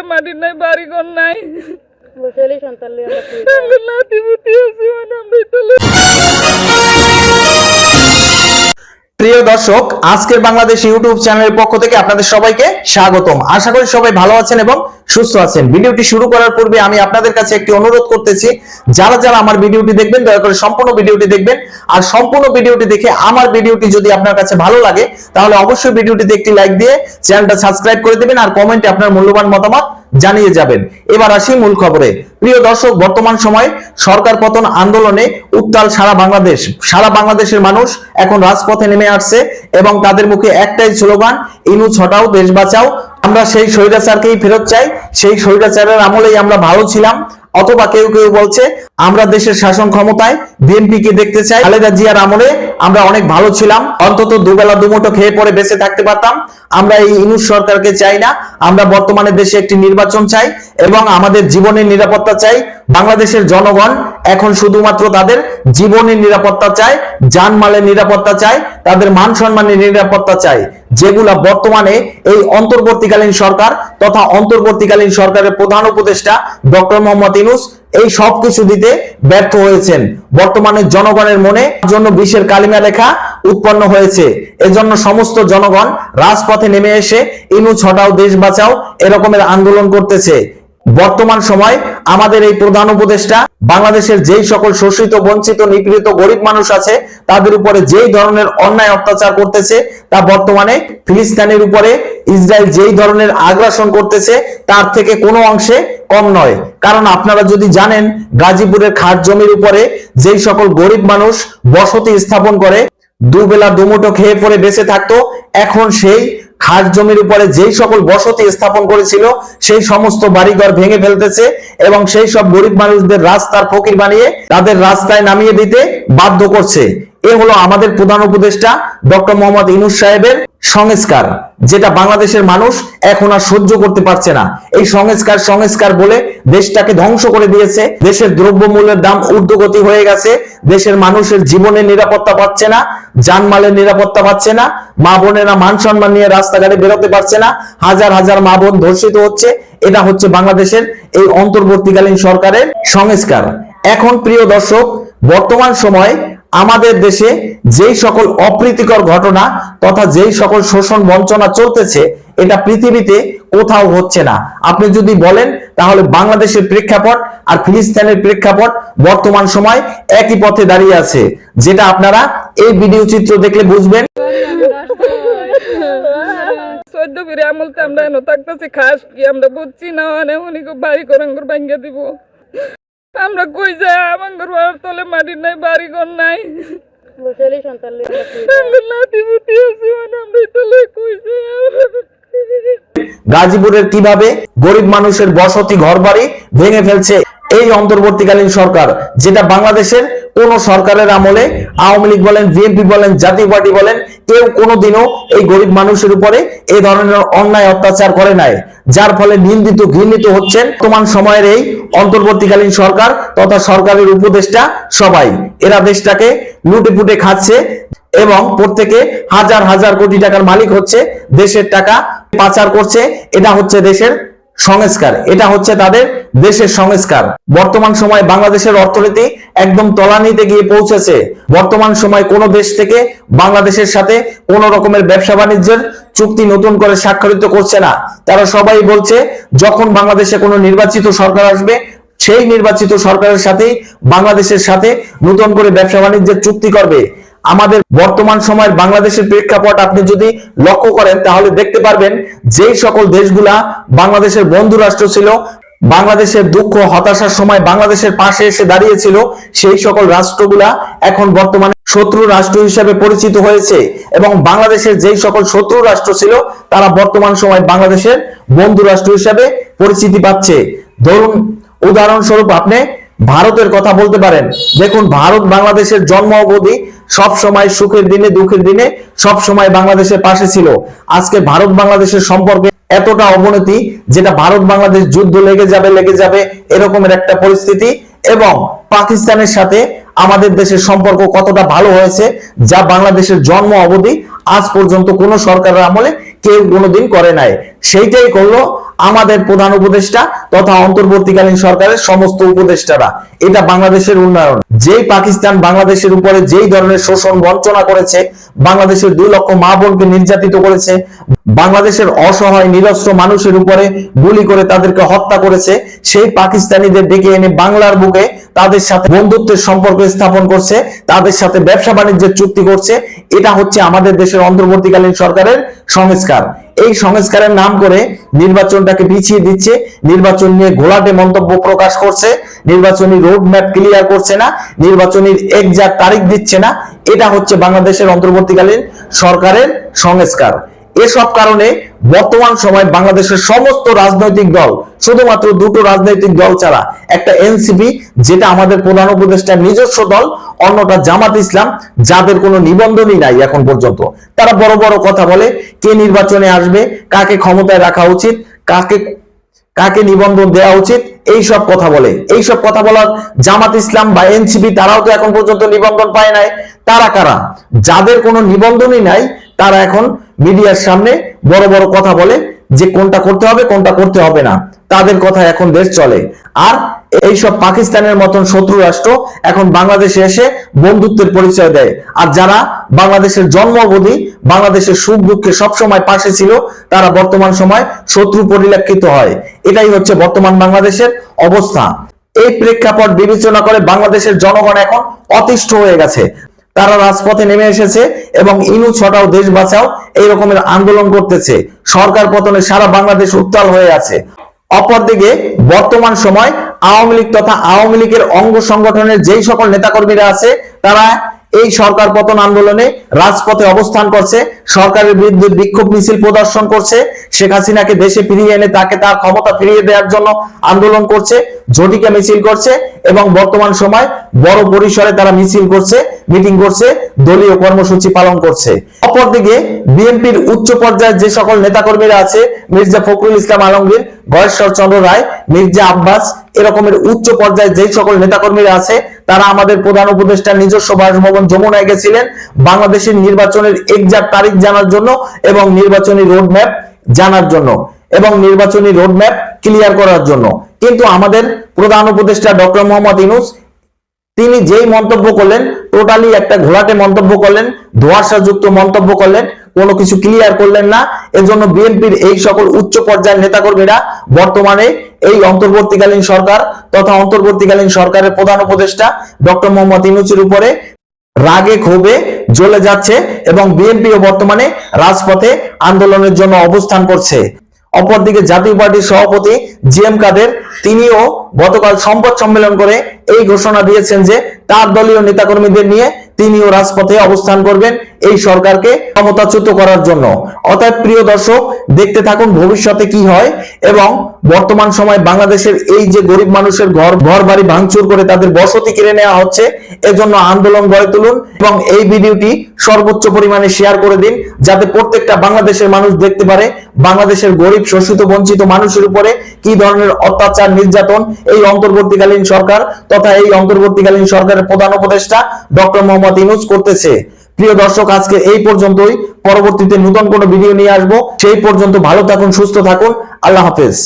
মাটির নাই, বাড়ি ঘর নাই, প্রিয় দর্শক, আজকের বাংলাদেশ ইউটিউব চ্যানেলের পক্ষ থেকে আপনাদের সবাইকে স্বাগতম। আশা করি সবাই ভালো আছেন এবং সুস্থ আছেন। ভিডিওটি শুরু করার পূর্বে আমি আপনাদের কাছে একটি অনুরোধ করতেছি, যারা যারা আমার ভিডিওটি দেখবেন দয়া করে সম্পূর্ণ ভিডিওটি দেখবেন। আর সম্পূর্ণ ভিডিওটি দেখে আমার ভিডিওটি যদি আপনার কাছে ভালো লাগে তাহলে অবশ্যই ভিডিওটিতে একটি লাইক দিয়ে চ্যানেলটা সাবস্ক্রাইব করে দিবেন আর কমেন্টে আপনার মূল্যবান মতামত জানিয়ে যাবেন। এবার আসি মূল খবরে। প্রিয় দর্শক, বর্তমান সময় সরকার পতন আন্দোলনে উত্তাল সারা বাংলাদেশের মানুষ এখন রাজপথে নেমে আসছে এবং তাদের মুখে একটাই স্লোগান, ইনু ছটাও, দেশ বাঁচাও। আমরা সেই স্বৈরাচারকেই ফেরত চাই, সেই স্বৈরাচারের আমলেই আমরা ভালো ছিলাম। অথবা কেউ কেউ বলছে আমরা দেশের শাসন ক্ষমতায় বিএনপি কে দেখতে চাই, খালেদা জিয়ার আমলে আমরা অনেক ভালো ছিলাম, অন্তত দুবেলা দুমুঠো খেয়ে পরে বেঁচে থাকতে পারতাম। আমরা এই ইনুস সরকারকে চাই না, আমরা বর্তমানে দেশে একটি নির্বাচন চাই এবং আমাদের জীবনের নিরাপত্তা চাই। বাংলাদেশের জনগণ এখন শুধুমাত্র তাদের জীবনের নিরাপত্তা চায়, জানমালের নিরাপত্তা চায়, তাদের মান সম্মানের নিরাপত্তা চায়, যেগুলা বর্তমানে এই অন্তর্বর্তীকালীন সরকার তথা অন্তর্বর্তীকালীন সরকারের প্রধান উপদেষ্টা ডক্টর মোহাম্মদ ইউনূস এই সব কিছু দিতে ব্যর্থ হয়েছেন। বর্তমানে জনগণের মনে জন্য বিষের কালিমা লেখা উৎপন্ন হয়েছে। এজন্য সমস্ত জনগণ রাজপথে নেমে এসে ইনু ছটাও, দেশ বাঁচাও এরকমের আন্দোলন করতেছে। বর্তমান সময় আমাদের এই প্রধান উপদেষ্টা বাংলাদেশের যেই সকল শোষিত, বঞ্চিত, নিপীড়িত গরিব মানুষ আছে তাদের উপরে যেই ধরনের অন্যায় অত্যাচার করতেছে তা বর্তমানে ফিলিস্তিনের উপরে ইসরায়েল যেই ধরনের আগ্রাসন করতেছে তার থেকে কোনো অংশে কম নয়। কারণ আপনারা যদি জানেন, গাজীপুরের খাস জমির উপরে যেই সকল গরিব মানুষ বসতি স্থাপন করে দুবেলা দুমুঠো খেয়ে পরে বেঁচে থাকতো, এখন সেই খাস জমির উপরে যেই সকল বসতি স্থাপন করেছিল সেই সমস্ত বাড়িঘর ভেঙে ফেলতেছে এবং সেই সব গরিব মানুষদের রাস্তার ফকির বানিয়ে তাদের রাস্তায় নামিয়ে দিতে বাধ্য করছে। এ হলো আমাদের প্রধান উপদেষ্টা ডক্টর মোহাম্মদ ইউনূস সাহেবের সংস্কার, যেটা বাংলাদেশের মানুষ এখন আর সহ্য করতে পারছে না। এই সংস্কার বলে দেশটাকে ধ্বংস করে দিয়েছে। দেশের দ্রব্যমূল্যের দাম ঊর্ধ্বগতি হয়ে গেছে, দেশের মানুষের জীবনের নিরাপত্তা পাচ্ছে না, জানমালের নিরাপত্তা পাচ্ছে না, মা বোনেরা মান সম্মান নিয়ে রাস্তাঘাটে বেরোতে পারছে না, হাজার হাজার মা বোন ধর্ষিত হচ্ছে। এটা হচ্ছে বাংলাদেশের এই অন্তর্বর্তীকালীন সরকারের সংস্কার। এখন প্রিয় দর্শক, বর্তমান সময় আমাদের দেশে যেই সকল অপ্রীতিকর ঘটনা তথা যেই সকল শোষণ বঞ্চনা চলতেছে এটা পৃথিবীতে কোথাও হচ্ছে না। আপনি যদি বলেন তাহলে বাংলাদেশের প্রেক্ষাপট আর ফিলিস্তিনের প্রেক্ষাপট বর্তমান সময় একই পথে দাঁড়িয়ে আছে, যেটা আপনারা এই ভিডিও চিত্র দেখলে বুঝবেন। আমরা বুঝছি না, বাড়ি করাঙ্গর ভাঙ্গা দিব। আমরা কই যাই, আমার তলে মাটির নাই, বাড়ি ঘর নাই, গাজীপুরের কিভাবে গরিব মানুষের বসতি ঘর বাড়ি ভেঙে ফেলছে এই অন্তর্বর্তীকালীন সরকার, যেটা বাংলাদেশের কোন সরকারের আমলে আওয়ামী লীগ বলেন, বিএনপি বলেন, জাতীয় পার্টি বলেন, কেউ কোনোদিনও এই গরিব মানুষের উপরে এই ধরনের অন্যায় অত্যাচার করে নাই, যার ফলে নিন্দিত ঘৃণিত হচ্ছেন বর্তমান সময়ের এই অন্তর্বর্তীকালীন সরকার তথা সরকারের উপদেষ্টা সবাই। এরা দেশটাকে লুটে পুটে খাচ্ছে এবং প্রত্যেকে হাজার হাজার কোটি টাকার মালিক হচ্ছে, দেশের টাকা পাচার করছে। এটা হচ্ছে দেশের সংস্কার, এটা হচ্ছে তাদের দেশের সংস্কার। বর্তমান সময় বাংলাদেশের অর্থনীতি একদম তলানিতে গিয়ে পৌঁছেছে। বর্তমান সময় কোন দেশ থেকে বাংলাদেশের সাথে কোন রকমের ব্যবসা বাণিজ্যের চুক্তি নতুন করে স্বাক্ষরিত করছে না। তারা সবাই বলছে যখন বাংলাদেশে কোনো নির্বাচিত সরকার আসবে সেই নির্বাচিত সরকারের সাথেই বাংলাদেশের সাথে নতুন করে ব্যবসা বাণিজ্যের চুক্তি করবে। আমাদের বর্তমান সময়ের বাংলাদেশের প্রেক্ষাপট আপনি যদি লক্ষ্য করেন তাহলে দেখতে পারবেন যেই সকল দেশগুলা বাংলাদেশের বন্ধু রাষ্ট্র ছিল, বাংলাদেশের দুঃখ হতাশার সময় বাংলাদেশের পাশে এসে দাঁড়িয়েছিল, সেই সকল রাষ্ট্রগুলা এখন বর্তমানে শত্রু রাষ্ট্র হিসেবে পরিচিত হয়েছে এবং বাংলাদেশের যেই সকল শত্রু রাষ্ট্র ছিল তারা বর্তমান সময় বাংলাদেশের বন্ধু রাষ্ট্র হিসেবে পরিচিতি পাচ্ছে। ধরুন উদাহরণস্বরূপ আপনি ভারতের কথা বলতে পারেন। দেখুন, ভারত বাংলাদেশের জন্ম অবধি সব সময় সুখের দিনে দুঃখের দিনে সব সময় বাংলাদেশের পাশে ছিল। আজকে ভারত বাংলাদেশের সম্পর্কে এতটা অবনতি, যেটা ভারত বাংলাদেশ যুদ্ধ লেগে যাবে এরকমের একটা পরিস্থিতি এবং পাকিস্তানের সাথে আমাদের দেশের সম্পর্ক কতটা ভালো হয়েছে, যা বাংলাদেশের জন্ম অবধি আজ পর্যন্ত কোন সরকারের আমলে কেউ কোনোদিন করে নাই। সেইটাই করলো আমাদের প্রধান উপদেষ্টা তথা অন্তর্বর্তীকালীন সরকারের সমস্ত উপদেষ্টারা। এটা বাংলাদেশের উন্নয়ন। যেই পাকিস্তান বাংলাদেশের উপরে যেই ধরনের শোষণ বঞ্চনা করেছে, বাংলাদেশের 2 লক্ষ মা বোনকে নির্যাতিত করেছে, বাংলাদেশের অসহায় নিরস্ত্র মানুষের উপরে গুলি করে তাদেরকে হত্যা করেছে, সেই পাকিস্তানিদের ডেকে এনে বাংলার বুকে তাদের সাথে বন্ধুত্বের সম্পর্ক স্থাপন করছে, তাদের সাথে ব্যবসা বাণিজ্যের চুক্তি করছে। এটা হচ্ছে আমাদের দেশের অন্তর্বর্তীকালীন সরকারের সংস্কার। এই সংস্কারের নাম করে নির্বাচনটাকে পিছিয়ে দিচ্ছে, নির্বাচন নিয়ে ঘোলাটে মন্তব্য প্রকাশ করছে, নির্বাচনী রোড ম্যাপ ক্লিয়ার করছে না, নির্বাচনের এক্সাক্ট তারিখ দিচ্ছে না। এটা হচ্ছে বাংলাদেশের অন্তর্বর্তীকালীন সরকারের সংস্কার। এসব কারণে বর্তমান সময় বাংলাদেশের সমস্ত রাজনৈতিক দল, শুধুমাত্র 2টো রাজনৈতিক দল ছাড়া, একটা এনসিপি যেটা আমাদের প্রধান উপদেষ্টার নিজস্ব দল, অন্যটা জামাত ইসলাম, যাদের কোনো নিবন্ধনই নাই এখন পর্যন্ত। তারা বড় বড় কথা বলে, কে নির্বাচনে আসবে, কাকে ক্ষমতায় রাখা উচিত, কাকে নিবন্ধন দেওয়া উচিত, এই সব কথা বলে। এই সব কথা বলার জামাত ইসলাম বা এনসিপি তারাও তো এখন পর্যন্ত নিবন্ধন পায় নাই। তারা কারা? যাদের কোনো নিবন্ধনই নাই, তারা এখন মিডিয়ার সামনে বড় বড় কথা বলে যে কোনটা করতে হবে কোনটা করতে হবে না, তাদের কথা এখন দেশ চলে। আর এইসব পাকিস্তানের মতন শত্রু রাষ্ট্র এখন বাংলাদেশে এসে বন্ধুত্বের পরিচয় দেয়। আর যারা বাংলাদেশের জন্ম অবধি বাংলাদেশের সুখ দুঃখে সবসময় পাশে ছিল, তারা বর্তমান সময় শত্রু পরিলক্ষিত হয়। এটাই হচ্ছে বর্তমান বাংলাদেশের অবস্থা। এই প্রেক্ষাপট বিবেচনা করে বাংলাদেশের জনগণ এখন অতিষ্ঠ হয়ে গেছে। তারা রাজপথে নেমে এসেছে এবং ইনুস হটাও দেশ বাঁচাও এই রকমের আন্দোলন করতেছে। সরকার পতনে সারা বাংলাদেশ উত্তাল হয়ে আছে। অপরদিকে বর্তমান সময় আওয়ামী লীগ তথা আওয়ামী লীগের অঙ্গ সংগঠনের যেই সকল নেতাকর্মীরা আছে, তারা এই সরকার পতন আন্দোলনে রাজপথে অবস্থান করছে, সরকারের বিরুদ্ধে বিক্ষোভ মিছিল প্রদর্শন করছে, শেখ হাসিনাকে দেশে ফিরিয়ে এনে তাকে তার ক্ষমতা ফিরিয়ে দেওয়ার জন্য আন্দোলন করছে, ঝটিকা মিছিল করছে এবং বর্তমান সময় বড় পরিসরে তারা মিছিল করছে, মিটিং করছে, দলীয় কর্মসূচি পালন করছে। অপরদিকে বিএনপির উচ্চ পর্যায়ের যে সকল নেতাকর্মীরা আছে, মির্জা ফখরুল ইসলাম আলমগীর, গয়েশ্বর চন্দ্র রায়, মির্জা আব্বাস, এরকমের উচ্চ পর্যায়ে যে সকল নেতাকর্মীরা আছে, তারা আমাদের প্রধান উপদেষ্টার নিজস্ব বাসভবন যমুনায় গেছিলেন বাংলাদেশের নির্বাচনের এক্সাক্ট তারিখ জানার জন্য এবং নির্বাচনী রোড ম্যাপ জানার জন্য এবং নির্বাচনী রোড ম্যাপ ক্লিয়ার করার জন্য। কিন্তু আমাদের প্রধান উপদেষ্টা ডক্টর মোহাম্মদ ইউনূস তিনি যেই মন্তব্য করলেন, টোটালি একটা ঘোলাটে মন্তব্য করলেন, ধোঁয়াশাযুক্ত মন্তব্য করলেন, কোনো কিছু ক্লিয়ার করলেন না। এজন্য বিএনপির এই সকল উচ্চ পর্যায়ের নেতাকর্মীরা বর্তমানে এই অন্তর্বর্তীকালীন সরকার তথা অন্তর্বর্তীকালীন সরকারের প্রধান উপদেষ্টা ডক্টর মোহাম্মদ ইউনূসের উপরে রাগে ক্ষোভে জ্বলে যাচ্ছে এবং বিএনপিও বর্তমানে রাজপথে আন্দোলনের জন্য অবস্থান করছে। অপরদিকে জাতীয় পার্টির সভাপতি জিএম কাদের তিনিও গতকাল সংবাদ সম্মেলন করে এই ঘোষণা দিয়েছেন যে তার দলীয় নেতাকর্মীদের নিয়ে তিনিও রাজপথে অবস্থান করবেন এই সরকারকে ক্ষমতাচ্যুত করার জন্য। অতএব প্রিয় দর্শক, দেখতে থাকুন ভবিষ্যতে কি হয়। এবং বর্তমান সময় বাংলাদেশের এই যে গরিব মানুষের ঘর বাড়ি ভাঙচুর করে তাদের বসতি কেড়ে নেওয়া হচ্ছে, এজন্য আন্দোলন গড়ে তুলুন এবং এই ভিডিওটি সর্বোচ্চ পরিমাণে শেয়ার করে দিন, যাতে প্রত্যেকটা বাংলাদেশের মানুষ দেখতে পারে বাংলাদেশের গরিব শোষিত বঞ্চিত মানুষের উপরে কি ধরনের অত্যাচার নির্যাতন এই অন্তর্বর্তীকালীন সরকার তথা এই অন্তর্বর্তীকালীন সরকারের প্রধান উপদেষ্টা ডক্টর মোহাম্মদ ইউনূস করতেছে। প্রিয় দর্শক, আজকে এই পর্যন্তই। পরবর্তীতে নতুন কোনো ভিডিও নিয়ে আসবো। সেই পর্যন্ত ভালো থাকুন, সুস্থ থাকুন। আল্লাহ হাফেজ।